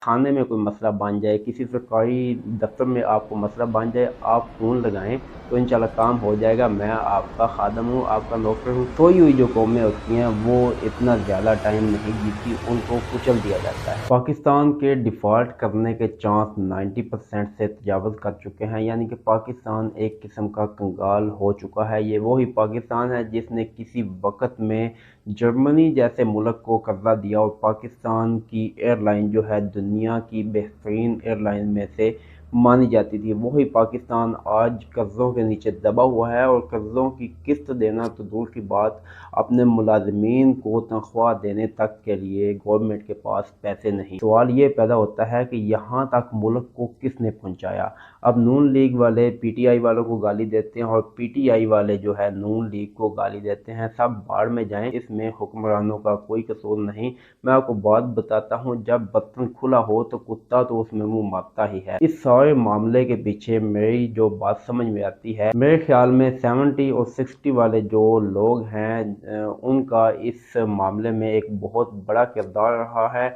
थाने में कोई मसला बन जाए, किसी सरकारी दफ्तर में आपको मसला बन जाए, आप फ़ोन लगाएं तो इंशाल्लाह काम हो जाएगा। मैं आपका खादम हूँ, आपका नौकर हूँ। सोई हुई जो कौमें होती हैं वो इतना ज़्यादा टाइम नहीं जीती, उनको कुचल दिया जाता है। पाकिस्तान के डिफ़ॉल्ट करने के चांस 90% से तजावज़ कर चुके हैं, यानी कि पाकिस्तान एक किस्म का कंगाल हो चुका है। ये वही पाकिस्तान है जिसने किसी वक़्त में जर्मनी जैसे मुल्क को कर्जा दिया और पाकिस्तान की एयरलाइन जो है दुनिया की बेहतरीन एयरलाइन में से मानी जाती थी। वही पाकिस्तान आज कर्ज़ों के नीचे दबा हुआ है और कर्ज़ों की किस्त देना तो दूर की बात, अपने मुलाजमीन को तनख्वाह देने तक के लिए गवर्नमेंट के पास पैसे नहीं। सवाल ये पैदा होता है कि यहाँ तक मुल्क को किसने पहुँचाया। अब नून लीग वाले पीटीआई वालों को गाली देते हैं और पीटीआई वाले जो है नून लीग को गाली देते हैं। सब बाढ़ में जाएं, इसमें हुक्मरानों का कोई कसूर नहीं। मैं आपको बात बताता हूँ, जब बर्तन खुला हो तो कुत्ता तो उसमें मुंह मारता ही है। इस सारे मामले के पीछे मेरी जो बात समझ में आती है, मेरे ख्याल में 70 और 60 वाले जो लोग हैं उनका इस मामले में एक बहुत बड़ा किरदार रहा है।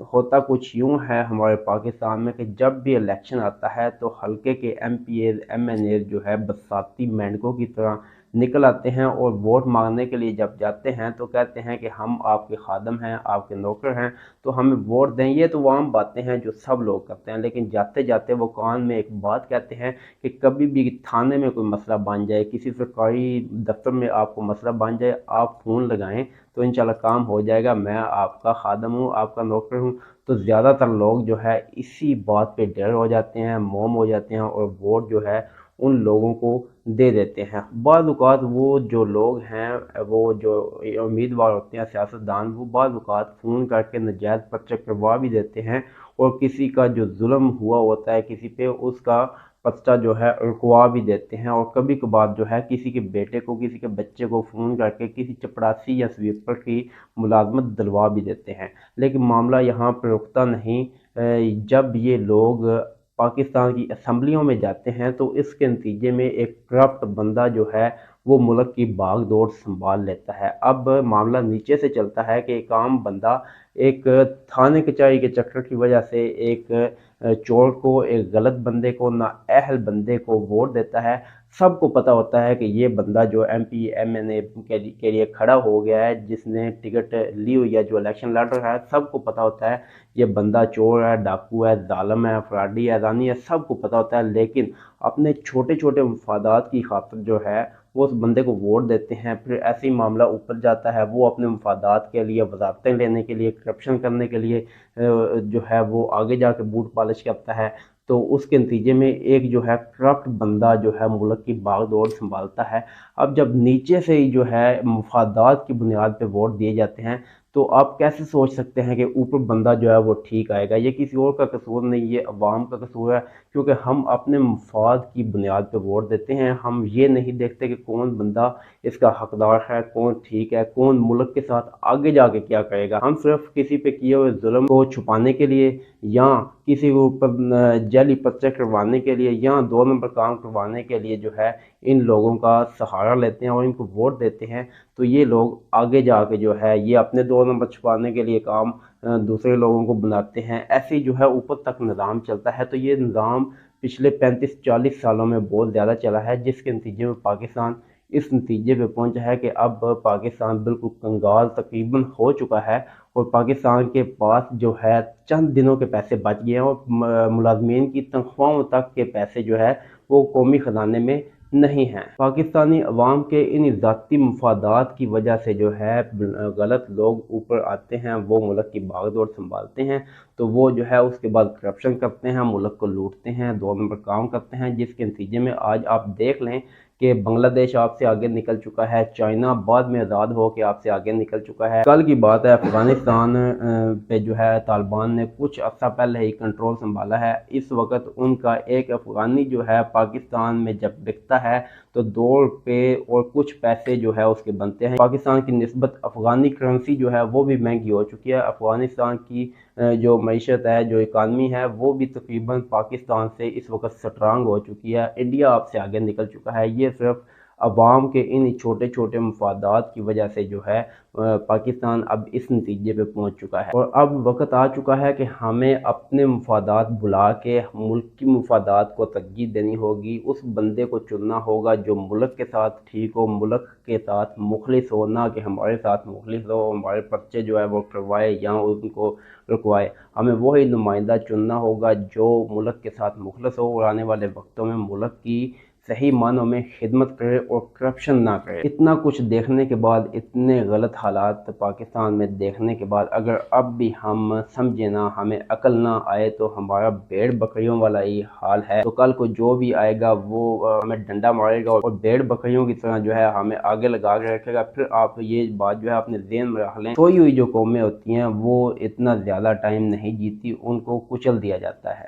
होता कुछ यूँ है हमारे पाकिस्तान में कि जब भी इलेक्शन आता है तो हल्के के एमपीएज एमएनए जो है बरसाती मेंढकों की तरह निकल आते हैं और वोट मांगने के लिए जब जाते हैं तो कहते हैं कि हम आपके खादम हैं, आपके नौकर हैं, तो हमें वोट दें। ये तो आम बातें हैं जो सब लोग करते हैं, लेकिन जाते जाते वो कान में एक बात कहते हैं कि कभी भी थाने में कोई मसला बन जाए, किसी सरकारी दफ्तर में आपको मसला बन जाए, आप फ़ोन लगाएं तो इंशाल्लाह काम हो जाएगा। मैं आपका खादम हूँ, आपका नौकर हूँ। तो ज़्यादातर लोग जो है इसी बात पे डर हो जाते हैं, मौम हो जाते हैं और वोट जो है उन लोगों को दे देते हैं। बाज़ औक़ात वो जो लोग हैं, वो जो उम्मीदवार होते हैं सियासतदान, वो बाज़ औक़ात फ़ोन करके नाजायज़ पर्चा करवा भी देते हैं और किसी का जो जुल्म हुआ होता है किसी पे, उसका पर्चा जो है रुकवा भी देते हैं। और कभी कभार जो है किसी के बेटे को, किसी के बच्चे को फ़ोन करके किसी चपरासी या स्वीपर की मुलाजमत दिलवा भी देते हैं। लेकिन मामला यहाँ पर रुकता नहीं। जब ये लोग पाकिस्तान की असम्बलियों में जाते हैं तो इसके नतीजे में एक करप्ट बंदा जो है वो मुल्क की भाग दौड़ संभाल लेता है। अब मामला नीचे से चलता है कि एक आम बंदा एक थाने कचहरी के चक्कर की वजह से एक चोर को, एक गलत बंदे को, नाअहल बंदे को वोट देता है। सबको पता होता है कि ये बंदा जो एमपी एमएनए के लिए खड़ा हो गया है, जिसने टिकट ली हुई है, जो इलेक्शन लड़ रहा है, सबको पता होता है ये बंदा चोर है, डाकू है, जालिम है, फराडी है, अदानी है, सबको पता होता है। लेकिन अपने छोटे छोटे मफादात की खातिर जो है वो उस बंदे को वोट देते हैं। फिर ऐसे ही मामला ऊपर जाता है, वो अपने मफादात के लिए, वजारतें लेने के लिए, करप्शन करने के लिए जो है वो आगे जाके बूट पॉलिश करता है। तो उसके नतीजे में एक जो है करप्ट बंदा जो है मुल्क की बाग दौड़ संभालता है। अब जब नीचे से ही जो है मफादात की बुनियाद पर वोट दिए जाते हैं तो आप कैसे सोच सकते हैं कि ऊपर बंदा जो है वो ठीक आएगा। ये किसी और का कसूर नहीं, ये अवाम का कसूर है, क्योंकि हम अपने मफाद की बुनियाद पर वोट देते हैं। हम ये नहीं देखते कि कौन बंदा इसका हकदार है, कौन ठीक है, कौन मुल्क के साथ आगे जाके क्या करेगा। हम सिर्फ किसी पे किए हुए जुल्म को छुपाने के लिए या किसी के ऊपर जैली पर्चे करवाने के लिए या 2 नंबर काम करवाने के लिए जो है इन लोगों का सहारा लेते हैं और इनको वोट देते हैं। तो ये लोग आगे जाके जो है ये अपने 2 नंबर छुपाने के लिए काम दूसरे लोगों को बनाते हैं। ऐसे ही जो है ऊपर तक निज़ाम चलता है। तो ये निज़ाम पिछले 35-40 सालों में बहुत ज़्यादा चला है, जिसके नतीजे में पाकिस्तान इस नतीजे पे पहुंचा है कि अब पाकिस्तान बिल्कुल कंगाल तकरीबन हो चुका है और पाकिस्तान के पास जो है चंद दिनों के पैसे बच गए हैं और मुलाजमीन की तनख्वाहों तक के पैसे जो है वो कौमी खजाने में नहीं हैं। पाकिस्तानी अवाम के इन ज़ाती मफादात की वजह से जो है गलत लोग ऊपर आते हैं, वो मुल्क की भागदौड़ संभालते हैं। तो वो जो है उसके बाद करप्शन करते हैं, मुल्क को लूटते हैं, 2 नंबर काम करते हैं, जिसके नतीजे में आज आप देख लें कि बांग्लादेश आपसे आगे निकल चुका है, चाइना बाद में आज़ाद हो के आपसे आगे निकल चुका है। कल की बात है, अफगानिस्तान पे जो है तालिबान ने कुछ अर्सा पहले ही कंट्रोल संभाला है। इस वक्त उनका एक अफगानी जो है पाकिस्तान में जब बिकता है तो ₹2 और कुछ पैसे जो है उसके बनते हैं। पाकिस्तान की निस्बत अफगानी करेंसी जो है वो भी महंगी हो चुकी है। अफगानिस्तान की जो मईशत है, जो इकानमी है, वो भी तकरीबन पाकिस्तान से इस वक्त स्ट्रांग हो चुकी है। इंडिया आपसे आगे निकल चुका है। ये सिर्फ عوام کے ان چھوٹے چھوٹے مفادات کی وجہ سے جو ہے پاکستان اب اس نتیجے پہ پہنچ چکا ہے، اور اب وقت آ چکا ہے کہ ہمیں اپنے مفادات بلا کے ملک کی مفادات کو ترجیح دینی ہوگی، اس بندے کو چننا ہوگا جو ملک کے ساتھ ٹھیک ہو، ملک کے ساتھ مخلص ہو، نہ کہ ہمارے ساتھ مخلص ہو، ہمارے پرچے جو ہے وہ کروائے یا ان کو رکوائے۔ ہمیں وہی نمائندہ چننا ہوگا جو ملک کے ساتھ مخلص ہو اور آنے والے وقتوں میں ملک کی صحیح معنوں میں خدمت کرے اور کرپشن نہ کرے۔ اتنا کچھ دیکھنے کے بعد، اتنے غلط حالات پاکستان میں دیکھنے کے بعد، اگر اب بھی ہم سمجھے نہ، ہمیں عقل نہ آئے تو ہمارا بھیڑ بکریوں والا ہی حال ہے، تو کل کو جو بھی آئے گا وہ ہمیں ڈنڈا مارے گا اور بھیڑ بکریوں کی طرح جو ہے ہمیں آگے لگا کے رکھے گا۔ پھر آپ یہ بات جو ہے اپنے ذہن میں رکھ لیں، سوئی ہوئی جو قومیں ہوتی ہیں وہ اتنا زیادہ ٹائم نہیں جیتی، ان کو کچل دیا جاتا ہے۔